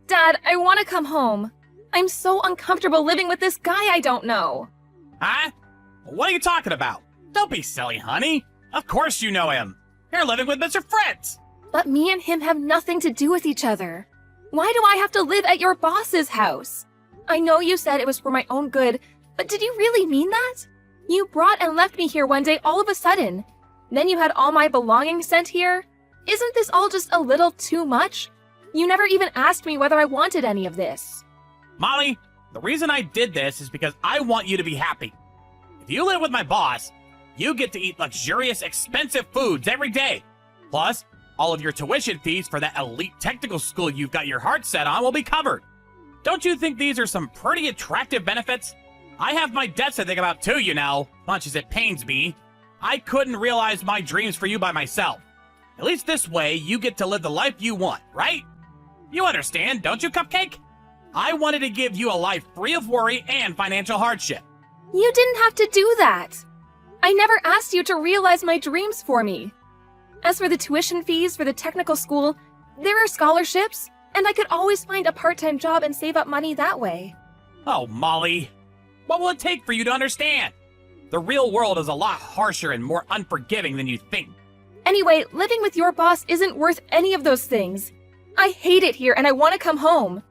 Dad, I want to come home. I'm so uncomfortable living with this guy I don't know. Huh? What are you talking about? Don't be silly, honey. Of course you know him. You're living with Mr. Fritz. But me and him have nothing to do with each other. Why do I have to live at your boss's house? I know you said it was for my own good, but did you really mean that? You brought and left me here one day all of a sudden. Then you had all my belongings sent here? Isn't this all just a little too much? You never even asked me whether I wanted any of this. Molly, the reason I did this is because I want you to be happy. If you live with my boss, you get to eat luxurious, expensive foods every day. Plus, all of your tuition fees for that elite technical school you've got your heart set on will be covered. Don't you think these are some pretty attractive benefits? I have my debts to think about too, you know, much as it pains me. I couldn't realize my dreams for you by myself. At least this way, you get to live the life you want, right? You understand, don't you, Cupcake? I wanted to give you a life free of worry and financial hardship. You didn't have to do that. I never asked you to realize my dreams for me. As for the tuition fees for the technical school, there are scholarships, and I could always find a part-time job and save up money that way. Oh, Molly. What will it take for you to understand? The real world is a lot harsher and more unforgiving than you think. Anyway, living with your boss isn't worth any of those things. I hate it here and I want to come home.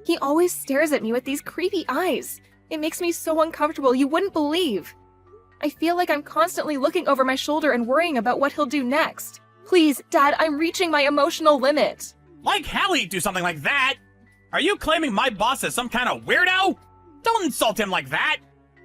He always stares at me with these creepy eyes. It makes me so uncomfortable you wouldn't believe. I feel like I'm constantly looking over my shoulder and worrying about what he'll do next. Please, Dad, I'm reaching my emotional limit. Like hell he'd do something like that. Are you claiming my boss is some kind of weirdo? Don't insult him like that.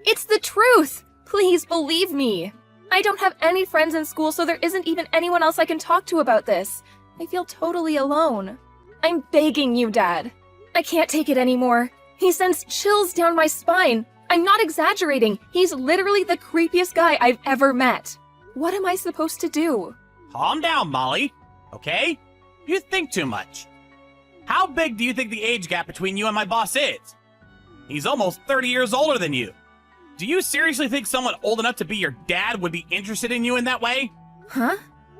It's the truth. Please believe me. I don't have any friends in school, so there isn't even anyone else I can talk to about this. I feel totally alone. I'm begging you, Dad. I can't take it anymore. He sends chills down my spine. I'm not exaggerating. He's literally the creepiest guy I've ever met. What am I supposed to do? Calm down, Molly. Okay? You think too much. How big do you think the age gap between you and my boss is? He's almost 30 years older than you. Do you seriously think someone old enough to be your dad would be interested in you in that way? Huh?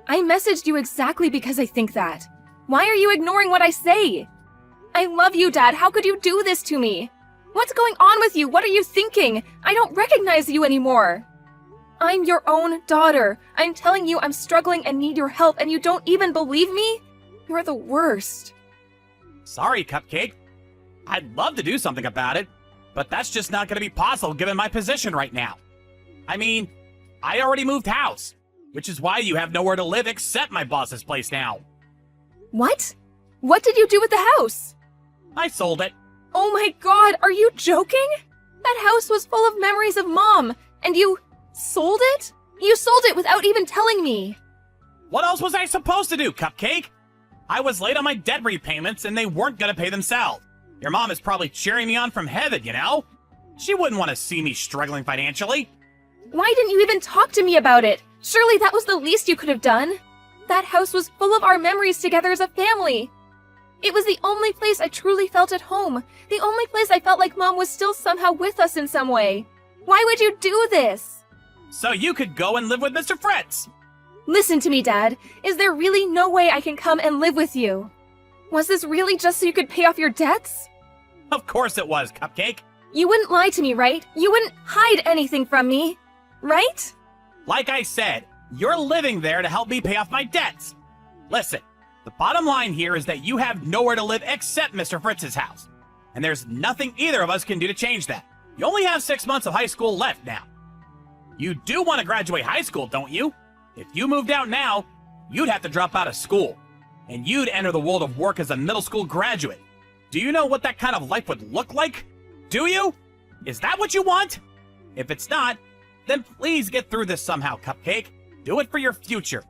I messaged you exactly because I think that. Why are you ignoring what I say? I love you, Dad. How could you do this to me? What's going on with you? What are you thinking? I don't recognize you anymore. I'm your own daughter. I'm telling you I'm struggling and need your help, and you don't even believe me? You're the worst. Sorry, Cupcake. I'd love to do something about it, but that's just not going to be possible given my position right now. I mean, I already moved house, which is why you have nowhere to live except my boss's place now. What? What did you do with the house? I sold it. Oh my God, are you joking? That house was full of memories of Mom, and you sold it? You sold it without even telling me. What else was I supposed to do, Cupcake? I was late on my debt repayments and they weren't going to pay themselves. Your mom is probably cheering me on from heaven, you know? She wouldn't want to see me struggling financially. Why didn't you even talk to me about it? Surely that was the least you could have done. That house was full of our memories together as a family. It was the only place I truly felt at home. The only place I felt like Mom was still somehow with us in some way. Why would you do this? So you could go and live with Mr. Fritz. Listen to me, Dad. Is there really no way I can come and live with you? Was this really just so you could pay off your debts? Of course it was, Cupcake. You wouldn't lie to me, right? You wouldn't hide anything from me, right? Like I said, you're living there to help me pay off my debts. Listen, the bottom line here is that you have nowhere to live except Mr. Fritz's house. And there's nothing either of us can do to change that. You only have 6 months of high school left now. You do want to graduate high school, don't you? If you moved out now, you'd have to drop out of school. And you'd enter the world of work as a middle school graduate. Do you know what that kind of life would look like? Do you? Is that what you want? If it's not, then please get through this somehow, Cupcake. Do it for your future.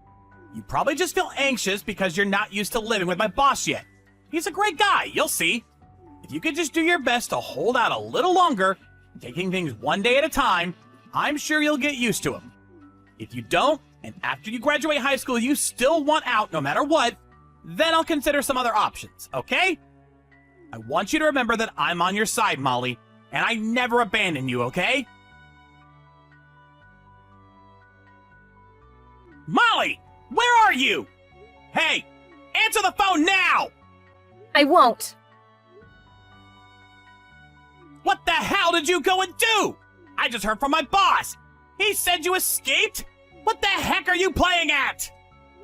You probably just feel anxious because you're not used to living with my boss yet. He's a great guy, you'll see. If you could just do your best to hold out a little longer, taking things one day at a time, I'm sure you'll get used to him. If you don't, and after you graduate high school you still want out no matter what, then I'll consider some other options, okay? I want you to remember that I'm on your side, Molly, and I never abandon you, okay? Molly! Where are you? Hey! Answer the phone now! I won't. What the hell did you go and do? I just heard from my boss. He said you escaped? What the heck are you playing at?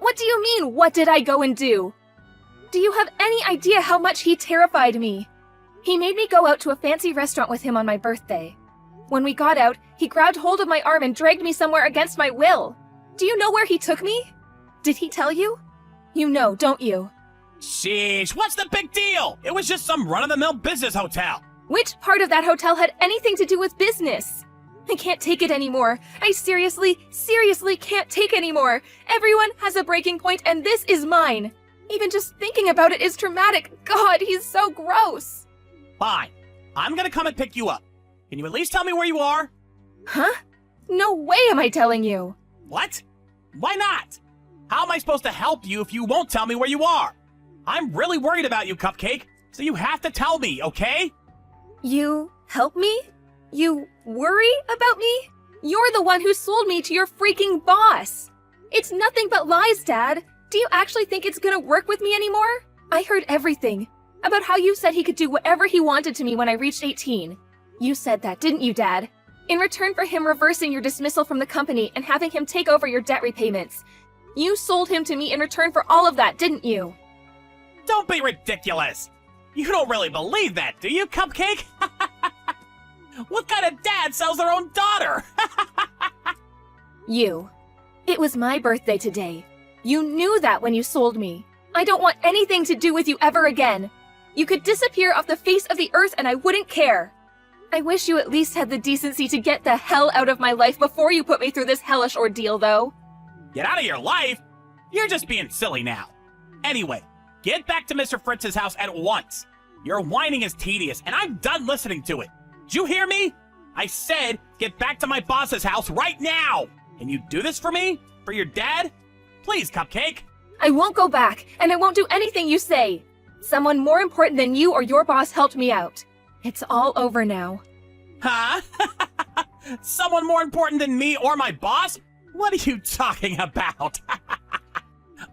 What do you mean, what did I go and do? Do you have any idea how much he terrified me? He made me go out to a fancy restaurant with him on my birthday. When we got out, he grabbed hold of my arm and dragged me somewhere against my will. Do you know where he took me? Did he tell you? You know, don't you? Sheesh, what's the big deal? It was just some run-of-the-mill business hotel. Which part of that hotel had anything to do with business? I can't take it anymore. I seriously can't take anymore. Everyone has a breaking point, and this is mine. Even just thinking about it is traumatic. God, he's so gross. Fine. I'm gonna come and pick you up. Can you at least tell me where you are? Huh? No way am I telling you. What? Why not? How am I supposed to help you if you won't tell me where you are? I'm really worried about you, Cupcake, so you have to tell me, okay? You help me? You worry about me? You're the one who sold me to your freaking boss. It's nothing but lies, Dad. Do you actually think it's gonna work with me anymore? I heard everything. About how you said he could do whatever he wanted to me when I reached 18. You said that, didn't you, Dad? In return for him reversing your dismissal from the company and having him take over your debt repayments. You sold him to me in return for all of that, didn't you? Don't be ridiculous. You don't really believe that, do you, Cupcake? What kind of dad sells their own daughter? You. It was my birthday today. You knew that when you sold me. I don't want anything to do with you ever again. You could disappear off the face of the earth and I wouldn't care. I wish you at least had the decency to get the hell out of my life before you put me through this hellish ordeal, though. Get out of your life? You're just being silly now. Anyway, get back to Mr. Fritz's house at once. Your whining is tedious, and I'm done listening to it. Did you hear me? I said get back to my boss's house right now. Can you do this for me? For your dad? Please, Cupcake. I won't go back, and I won't do anything you say. Someone more important than you or your boss helped me out. It's all over now. Huh? Someone more important than me or my boss? What are you talking about?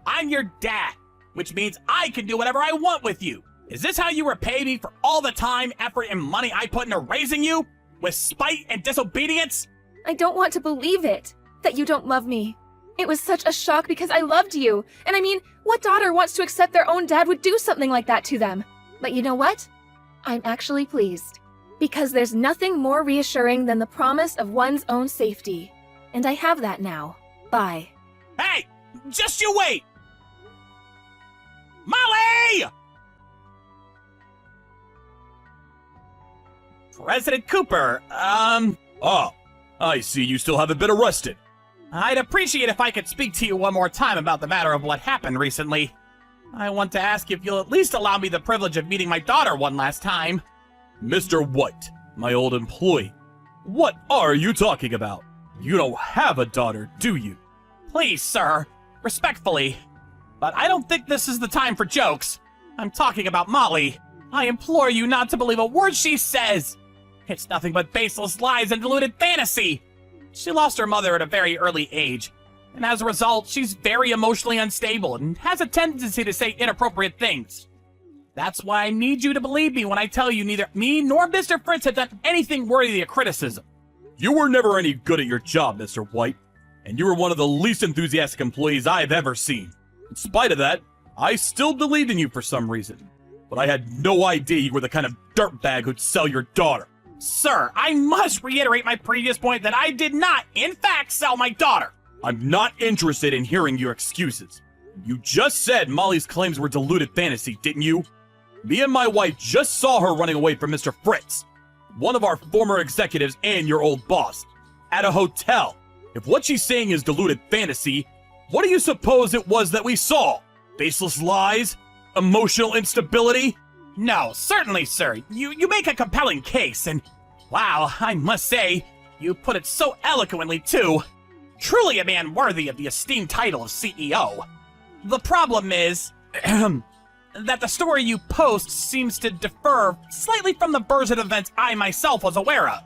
I'm your dad, which means I can do whatever I want with you. Is this how you repay me for all the time, effort, and money I put into raising you? With spite and disobedience? I don't want to believe it, that you don't love me. It was such a shock because I loved you. And I mean, what daughter wants to accept their own dad would do something like that to them? But you know what? I'm actually pleased. Because there's nothing more reassuring than the promise of one's own safety. And I have that now. Bye. Hey! Just you wait! Molly! President Cooper, Oh, I see you still haven't been arrested. I'd appreciate if I could speak to you one more time about the matter of what happened recently. I want to ask if you'll at least allow me the privilege of meeting my daughter one last time. Mr. White, my old employee, what are you talking about? You don't have a daughter, do you? Please, sir, respectfully. But I don't think this is the time for jokes. I'm talking about Molly. I implore you not to believe a word she says. It's nothing but baseless lies and deluded fantasy. She lost her mother at a very early age, and as a result, she's very emotionally unstable and has a tendency to say inappropriate things. That's why I need you to believe me when I tell you neither me nor Mr. Fritz have done anything worthy of criticism. You were never any good at your job, Mr. White, and you were one of the least enthusiastic employees I've ever seen. In spite of that, I still believed in you for some reason. But I had no idea you were the kind of dirtbag who'd sell your daughter. Sir, I must reiterate my previous point that I did not, in fact, sell my daughter. I'm not interested in hearing your excuses. You just said Molly's claims were deluded fantasy, didn't you? Me and my wife just saw her running away from Mr. Fritz, one of our former executives and your old boss, at a hotel. If what she's saying is deluded fantasy, what do you suppose it was that we saw? Baseless lies? Emotional instability? No, certainly, sir. You make a compelling case, and wow, I must say, you put it so eloquently, too. Truly a man worthy of the esteemed title of CEO. The problem is that the story you post seems to differ slightly from the version of events I myself was aware of.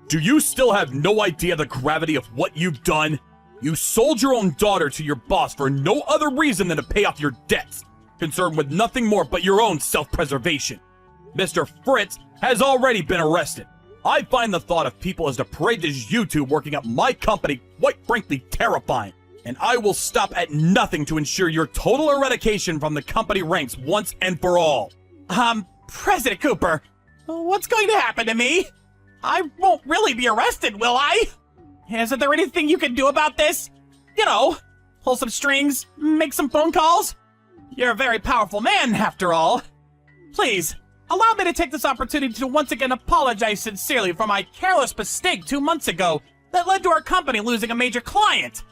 Do you still have no idea the gravity of what you've done? You sold your own daughter to your boss for no other reason than to pay off your debts, concerned with nothing more but your own self-preservation. Mr. Fritz has already been arrested. I find the thought of people as depraved as you two working at my company quite frankly terrifying, and I will stop at nothing to ensure your total eradication from the company ranks once and for all. President Cooper, what's going to happen to me? I won't really be arrested, will I? Isn't there anything you can do about this? You know, pull some strings, make some phone calls? You're a very powerful man, after all. Please, allow me to take this opportunity to once again apologize sincerely for my careless mistake 2 months ago that led to our company losing a major client.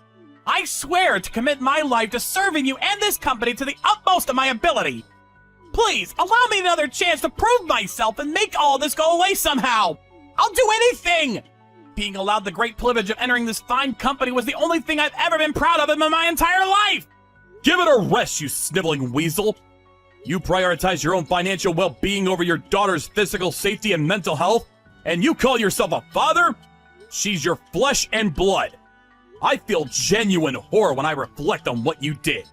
I swear to commit my life to serving you and this company to the utmost of my ability. Please, allow me another chance to prove myself and make all this go away somehow. I'll do anything! Being allowed the great privilege of entering this fine company was the only thing I've ever been proud of in my entire life! Give it a rest, you sniveling weasel! You prioritize your own financial well-being over your daughter's physical safety and mental health, and you call yourself a father? She's your flesh and blood. I feel genuine horror when I reflect on what you did.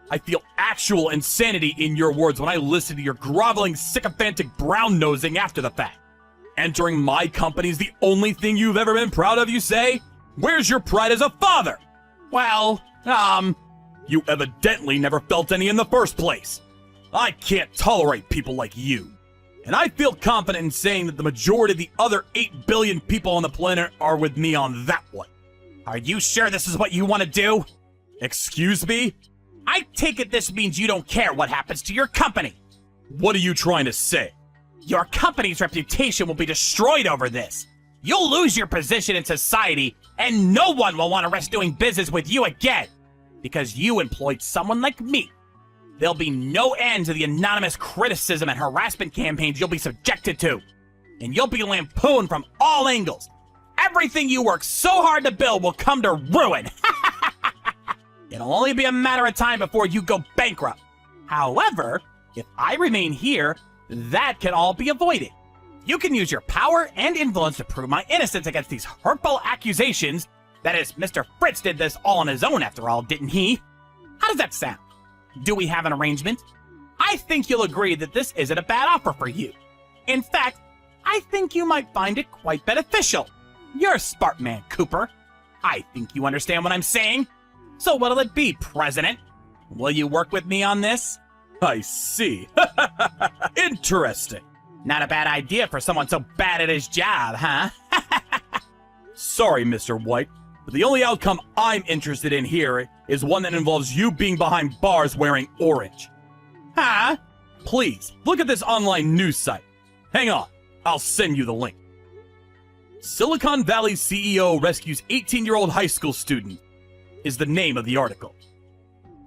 I feel actual insanity in your words when I listen to your groveling, sycophantic brown-nosing after the fact. Entering my company's the only thing you've ever been proud of, you say? Where's your pride as a father? Well, You evidently never felt any in the first place. I can't tolerate people like you. And I feel confident in saying that the majority of the other 8 billion people on the planet are with me on that one. Are you sure this is what you want to do? Excuse me? I take it this means you don't care what happens to your company. What are you trying to say? Your company's reputation will be destroyed over this. You'll lose your position in society, and no one will want to risk doing business with you again. Because you employed someone like me. There'll be no end to the anonymous criticism and harassment campaigns you'll be subjected to. And you'll be lampooned from all angles. Everything you worked so hard to build will come to ruin. It'll only be a matter of time before you go bankrupt. However, if I remain here, that can all be avoided. You can use your power and influence to prove my innocence against these hurtful accusations. That is, Mr. Fritz did this all on his own after all, didn't he? How does that sound? Do we have an arrangement? I think you'll agree that this isn't a bad offer for you. In fact, I think you might find it quite beneficial. You're a smart man, Cooper. I think you understand what I'm saying. So what'll it be, President? Will you work with me on this? I see. Interesting. Not a bad idea for someone so bad at his job, huh? Sorry, Mr. White, but the only outcome I'm interested in here is one that involves you being behind bars wearing orange. Huh? Please, look at this online news site. Hang on, I'll send you the link. Silicon Valley CEO rescues 18-year-old high school student is the name of the article.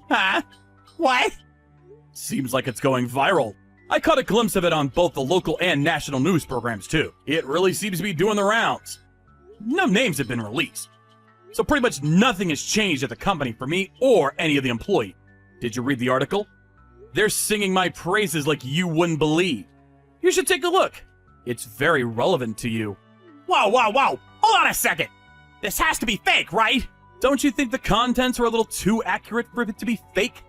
Huh? What? Seems like it's going viral. I caught a glimpse of it on both the local and national news programs too. It really seems to be doing the rounds. No names have been released. So pretty much nothing has changed at the company for me or any of the employees. Did you read the article? They're singing my praises like you wouldn't believe. You should take a look. It's very relevant to you. Whoa, whoa, whoa! Hold on a second! This has to be fake, right? Don't you think the contents are a little too accurate for it to be fake?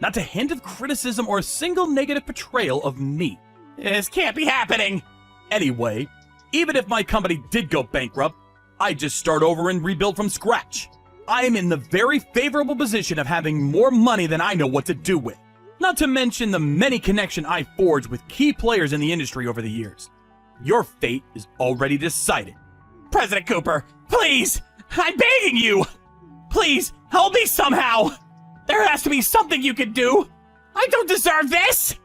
Not a hint of criticism or a single negative portrayal of me. This can't be happening! Anyway, even if my company did go bankrupt, I'd just start over and rebuild from scratch. I am in the very favorable position of having more money than I know what to do with. Not to mention the many connections I forged with key players in the industry over the years. Your fate is already decided. President Cooper, please! I'm begging you! Please, help me somehow! There has to be something you can do! I don't deserve this!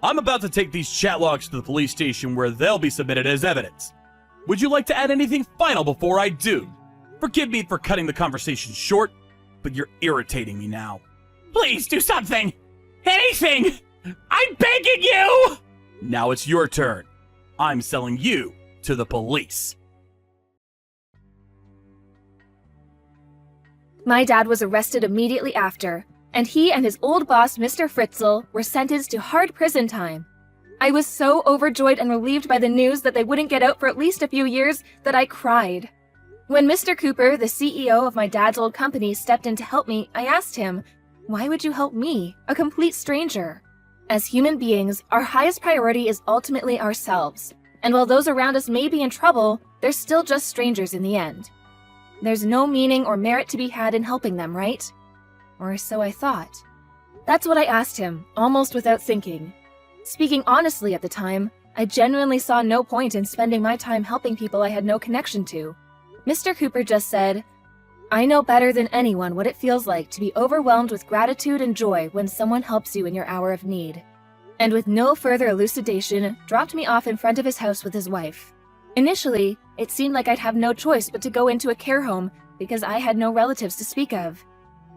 I'm about to take these chat logs to the police station where they'll be submitted as evidence. Would you like to add anything final before I do? Forgive me for cutting the conversation short, but you're irritating me now. Please do something! Anything! I'm begging you! Now it's your turn. I'm selling you to the police. My dad was arrested immediately after, and he and his old boss, Mr. Fritzl, were sentenced to hard prison time. I was so overjoyed and relieved by the news that they wouldn't get out for at least a few years that I cried. When Mr. Cooper, the CEO of my dad's old company, stepped in to help me, I asked him, "Why would you help me, a complete stranger?" As human beings, our highest priority is ultimately ourselves. And while those around us may be in trouble, they're still just strangers in the end. There's no meaning or merit to be had in helping them, right? Or so I thought. That's what I asked him, almost without thinking. Speaking honestly at the time, I genuinely saw no point in spending my time helping people I had no connection to. Mr. Cooper just said, "I know better than anyone what it feels like to be overwhelmed with gratitude and joy when someone helps you in your hour of need." And with no further elucidation, dropped me off in front of his house with his wife. Initially, it seemed like I'd have no choice but to go into a care home because I had no relatives to speak of.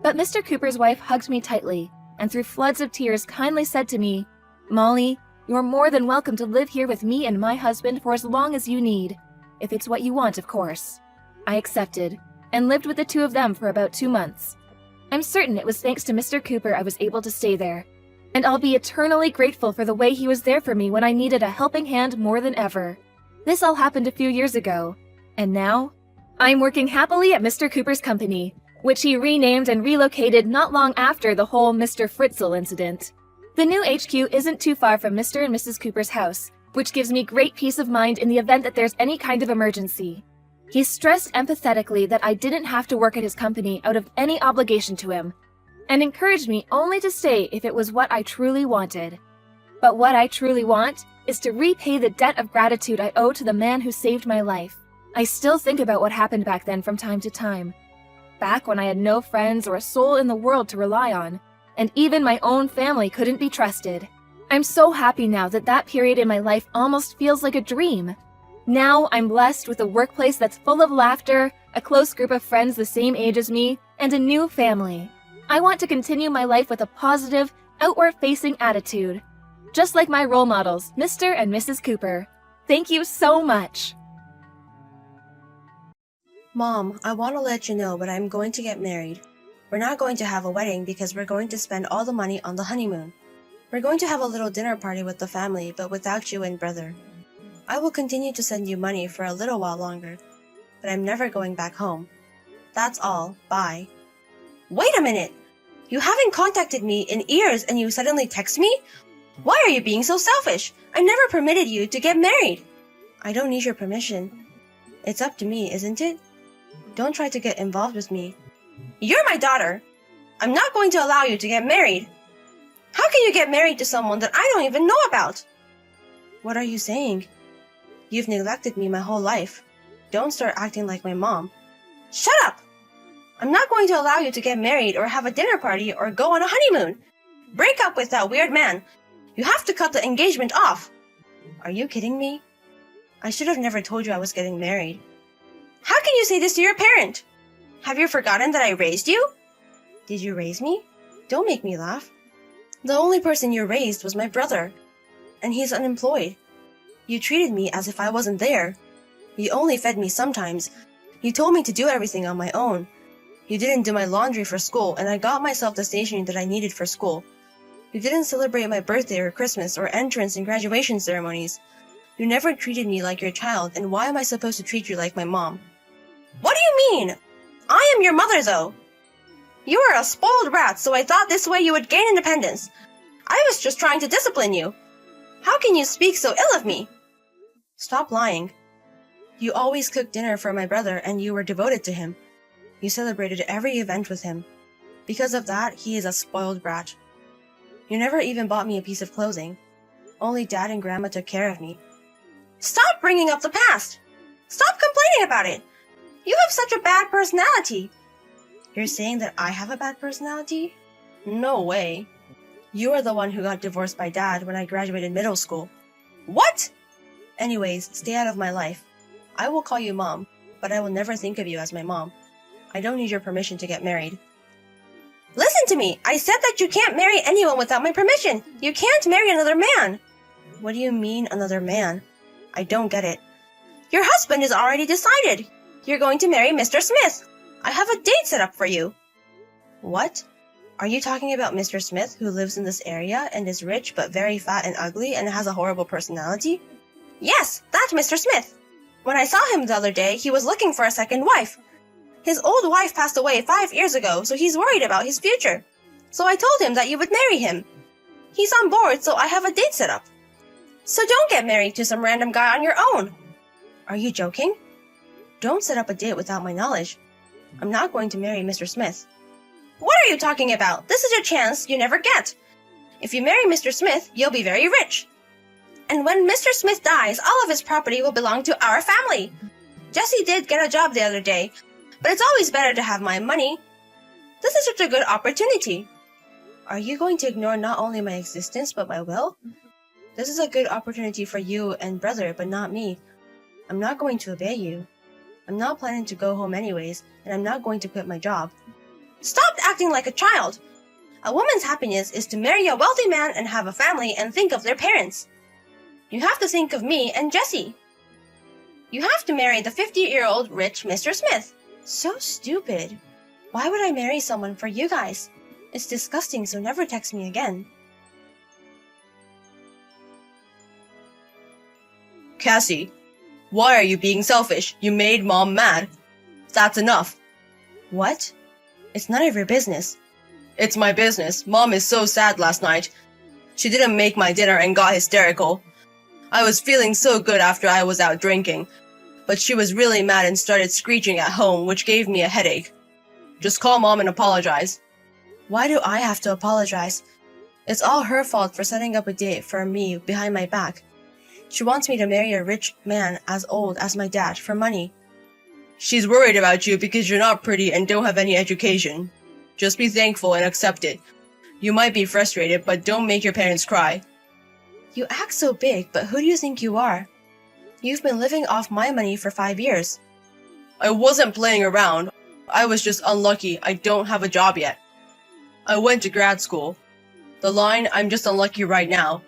But Mr. Cooper's wife hugged me tightly, and through floods of tears kindly said to me, "Molly, you're more than welcome to live here with me and my husband for as long as you need. If it's what you want, of course." I accepted, and lived with the two of them for about 2 months. I'm certain it was thanks to Mr. Cooper I was able to stay there, and I'll be eternally grateful for the way he was there for me when I needed a helping hand more than ever. This all happened a few years ago, and now, I'm working happily at Mr. Cooper's company, which he renamed and relocated not long after the whole Mr. Fritzl incident. The new HQ isn't too far from Mr. and Mrs. Cooper's house, which gives me great peace of mind in the event that there's any kind of emergency. He stressed empathetically that I didn't have to work at his company out of any obligation to him, and encouraged me only to stay if it was what I truly wanted. But what I truly want is to repay the debt of gratitude I owe to the man who saved my life. I still think about what happened back then from time to time. Back when I had no friends or a soul in the world to rely on, and even my own family couldn't be trusted. I'm so happy now that that period in my life almost feels like a dream. Now I'm blessed with a workplace that's full of laughter, a close group of friends the same age as me, and a new family. I want to continue my life with a positive, outward-facing attitude. Just like my role models, Mr. and Mrs. Cooper. Thank you so much. Mom, I want to let you know that I'm going to get married. We're not going to have a wedding because we're going to spend all the money on the honeymoon. We're going to have a little dinner party with the family, but without you and brother. I will continue to send you money for a little while longer, but I'm never going back home. That's all. Bye. Wait a minute! You haven't contacted me in years and you suddenly text me? Why are you being so selfish? I never permitted you to get married. I don't need your permission. It's up to me, isn't it? Don't try to get involved with me. You're my daughter. I'm not going to allow you to get married. How can you get married to someone that I don't even know about? What are you saying? You've neglected me my whole life. Don't start acting like my mom. Shut up! I'm not going to allow you to get married or have a dinner party or go on a honeymoon. Break up with that weird man. You have to cut the engagement off. Are you kidding me? I should have never told you I was getting married. How can you say this to your parent? Have you forgotten that I raised you? Did you raise me? Don't make me laugh. The only person you raised was my brother, and he's unemployed. You treated me as if I wasn't there. You only fed me sometimes. You told me to do everything on my own. You didn't do my laundry for school, and I got myself the stationery that I needed for school. You didn't celebrate my birthday or Christmas or entrance and graduation ceremonies. You never treated me like your child, and why am I supposed to treat you like my mom? What do you mean? I am your mother, though. You are a spoiled brat, so I thought this way you would gain independence. I was just trying to discipline you. How can you speak so ill of me? Stop lying. You always cooked dinner for my brother, and you were devoted to him. You celebrated every event with him. Because of that, he is a spoiled brat. You never even bought me a piece of clothing. Only Dad and Grandma took care of me. Stop bringing up the past! Stop complaining about it! You have such a bad personality! You're saying that I have a bad personality? No way. You are the one who got divorced by Dad when I graduated middle school. What? Anyways, stay out of my life. I will call you Mom, but I will never think of you as my mom. I don't need your permission to get married. Listen to me! I said that you can't marry anyone without my permission! You can't marry another man! What do you mean, another man? I don't get it. Your husband is already decided! You're going to marry Mr. Smith! I have a date set up for you! What? Are you talking about Mr. Smith, who lives in this area and is rich but very fat and ugly and has a horrible personality? Yes, that's Mr. Smith! When I saw him the other day, he was looking for a second wife. His old wife passed away 5 years ago, so he's worried about his future. So I told him that you would marry him. He's on board, so I have a date set up. So don't get married to some random guy on your own. Are you joking? Don't set up a date without my knowledge. I'm not going to marry Mr. Smith. What are you talking about? This is your chance you never get. If you marry Mr. Smith, you'll be very rich. And when Mr. Smith dies, all of his property will belong to our family. Jesse did get a job the other day, but it's always better to have my money. This is such a good opportunity. Are you going to ignore not only my existence, but my will? This is a good opportunity for you and brother, but not me. I'm not going to obey you. I'm not planning to go home anyways, and I'm not going to quit my job. Stop acting like a child! A woman's happiness is to marry a wealthy man and have a family and think of their parents. You have to think of me and Jesse. You have to marry the 50-year-old rich Mr. Smith. So stupid. Why would I marry someone for you guys? It's disgusting, so never text me again. Cassie, why are you being selfish? You made Mom mad. That's enough. What? It's none of your business. It's my business. Mom is so sad last night. She didn't make my dinner and got hysterical. I was feeling so good after I was out drinking, but she was really mad and started screeching at home, which gave me a headache. Just call Mom and apologize. Why do I have to apologize? It's all her fault for setting up a date for me behind my back. She wants me to marry a rich man as old as my dad for money. She's worried about you because you're not pretty and don't have any education. Just be thankful and accept it. You might be frustrated, but don't make your parents cry. You act so big, but who do you think you are? You've been living off my money for 5 years. I wasn't playing around. I was just unlucky. I don't have a job yet. I went to grad school. The line, I'm just unlucky right now.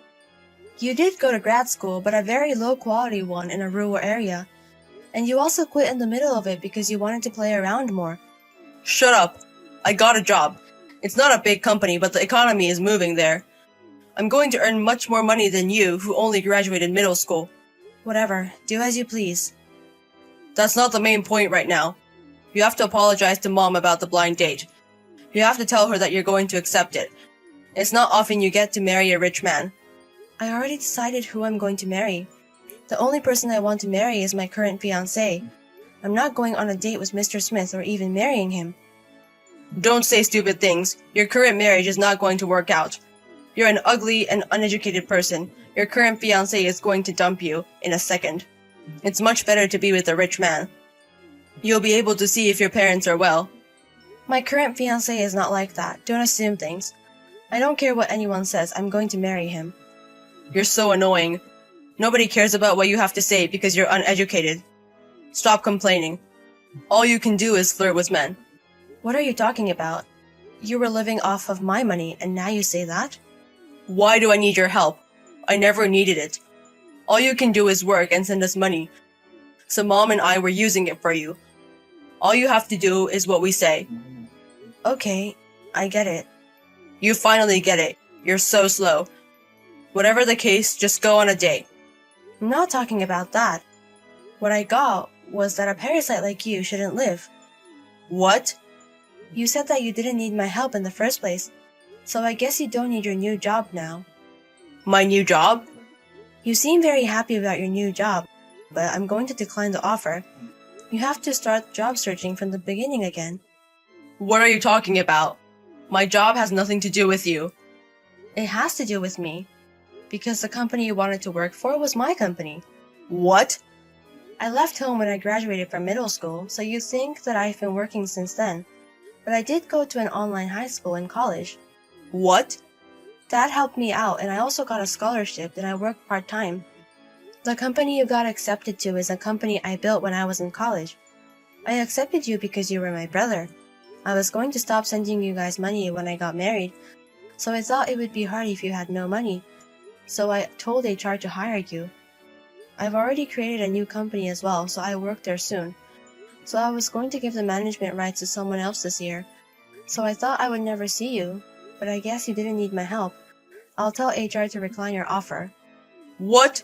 You did go to grad school, but a very low quality one in a rural area. And you also quit in the middle of it because you wanted to play around more. Shut up. I got a job. It's not a big company, but the economy is moving there. I'm going to earn much more money than you, who only graduated middle school. Whatever, do as you please. That's not the main point right now. You have to apologize to Mom about the blind date. You have to tell her that you're going to accept it. It's not often you get to marry a rich man. I already decided who I'm going to marry. The only person I want to marry is my current fiancé. I'm not going on a date with Mr. Smith or even marrying him. Don't say stupid things. Your current marriage is not going to work out. You're an ugly and uneducated person. Your current fiancé is going to dump you in a second. It's much better to be with a rich man. You'll be able to see if your parents are well. My current fiancé is not like that. Don't assume things. I don't care what anyone says. I'm going to marry him. You're so annoying. Nobody cares about what you have to say because you're uneducated. Stop complaining. All you can do is flirt with men. What are you talking about? You were living off of my money and now you say that? Why do I need your help? I never needed it. All you can do is work and send us money. So Mom and I were using it for you. All you have to do is what we say. Okay, I get it. You finally get it. You're so slow. Whatever the case, just go on a date. I'm not talking about that. What I got was that a parasite like you shouldn't live. What? You said that you didn't need my help in the first place, so I guess you don't need your new job now. My new job? You seem very happy about your new job, but I'm going to decline the offer. You have to start job searching from the beginning again. What are you talking about? My job has nothing to do with you. It has to do with me, because the company you wanted to work for was my company. What? I left home when I graduated from middle school, so you think that I've been working since then. But I did go to an online high school and college. What? Dad helped me out, and I also got a scholarship and I worked part-time. The company you got accepted to is a company I built when I was in college. I accepted you because you were my brother. I was going to stop sending you guys money when I got married, so I thought it would be hard if you had no money. So I told HR to hire you. I've already created a new company as well, so I work there soon. So I was going to give the management rights to someone else this year. So I thought I would never see you, but I guess you didn't need my help. I'll tell HR to decline your offer. What?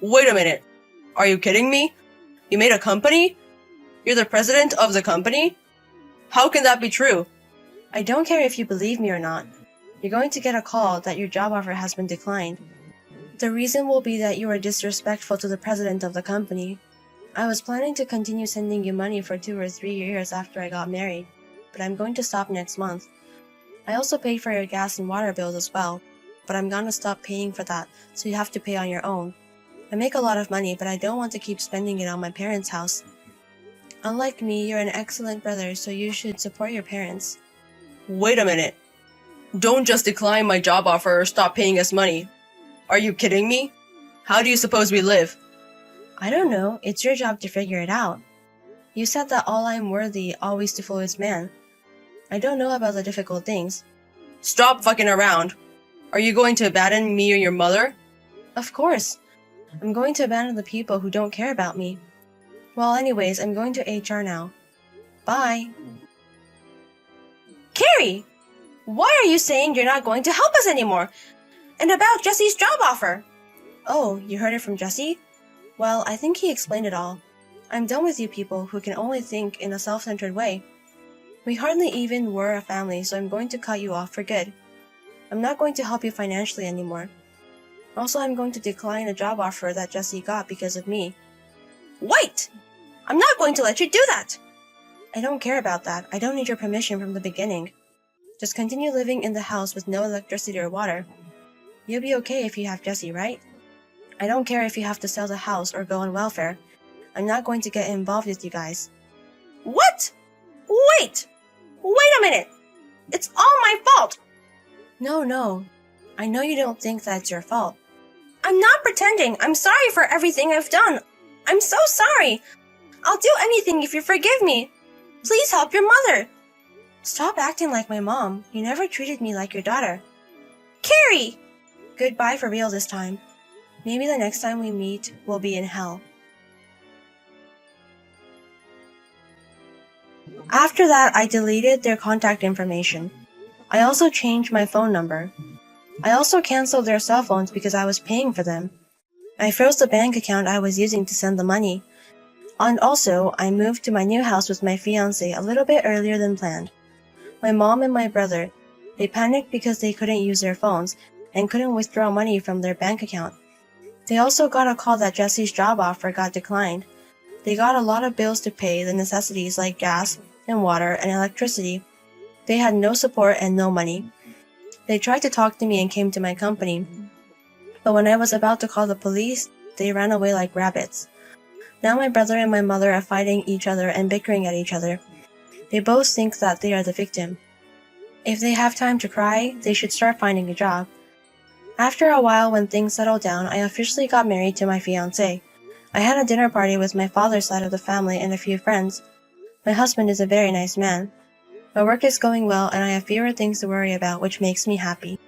Wait a minute. Are you kidding me? You made a company? You're the president of the company? How can that be true? I don't care if you believe me or not. You're going to get a call that your job offer has been declined. The reason will be that you were disrespectful to the president of the company. I was planning to continue sending you money for 2 or 3 years after I got married, but I'm going to stop next month. I also paid for your gas and water bills as well, but I'm gonna stop paying for that, so you have to pay on your own. I make a lot of money, but I don't want to keep spending it on my parents' house. Unlike me, you're an excellent brother, so you should support your parents. Wait a minute. Don't just decline my job offer or stop paying us money. Are you kidding me? How do you suppose we live? I don't know, it's your job to figure it out. You said that all I'm worthy always to follow is man. I don't know about the difficult things. Stop fucking around. Are you going to abandon me or your mother? Of course. I'm going to abandon the people who don't care about me. Well, anyways, I'm going to HR now. Bye. Carrie! Why are you saying you're not going to help us anymore? And about Jesse's job offer? Oh, you heard it from Jesse? Well, I think he explained it all. I'm done with you people who can only think in a self-centered way. We hardly even were a family, so I'm going to cut you off for good. I'm not going to help you financially anymore. Also, I'm going to decline a job offer that Jesse got because of me. Wait! I'm not going to let you do that! I don't care about that. I don't need your permission from the beginning. Just continue living in the house with no electricity or water. You'll be okay if you have Jesse, right? I don't care if you have to sell the house or go on welfare. I'm not going to get involved with you guys. What? Wait! Wait a minute! It's all my fault! No. I know you don't think that's your fault. I'm not pretending. I'm sorry for everything I've done. I'm so sorry. I'll do anything if you forgive me. Please help your mother. Stop acting like my mom. You never treated me like your daughter. Carrie! Goodbye for real this time. Maybe the next time we meet, we'll be in hell. After that, I deleted their contact information. I also changed my phone number. I also canceled their cell phones because I was paying for them. I froze the bank account I was using to send the money. And also, I moved to my new house with my fiancé a little bit earlier than planned. My mom and my brother, they panicked because they couldn't use their phones and couldn't withdraw money from their bank account. They also got a call that Jesse's job offer got declined. They got a lot of bills to pay, the necessities like gas and water and electricity. They had no support and no money. They tried to talk to me and came to my company. But when I was about to call the police, they ran away like rabbits. Now my brother and my mother are fighting each other and bickering at each other. They both think that they are the victim. If they have time to cry, they should start finding a job. After a while, when things settled down, I officially got married to my fiancé. I had a dinner party with my father's side of the family and a few friends. My husband is a very nice man. My work is going well and I have fewer things to worry about, which makes me happy.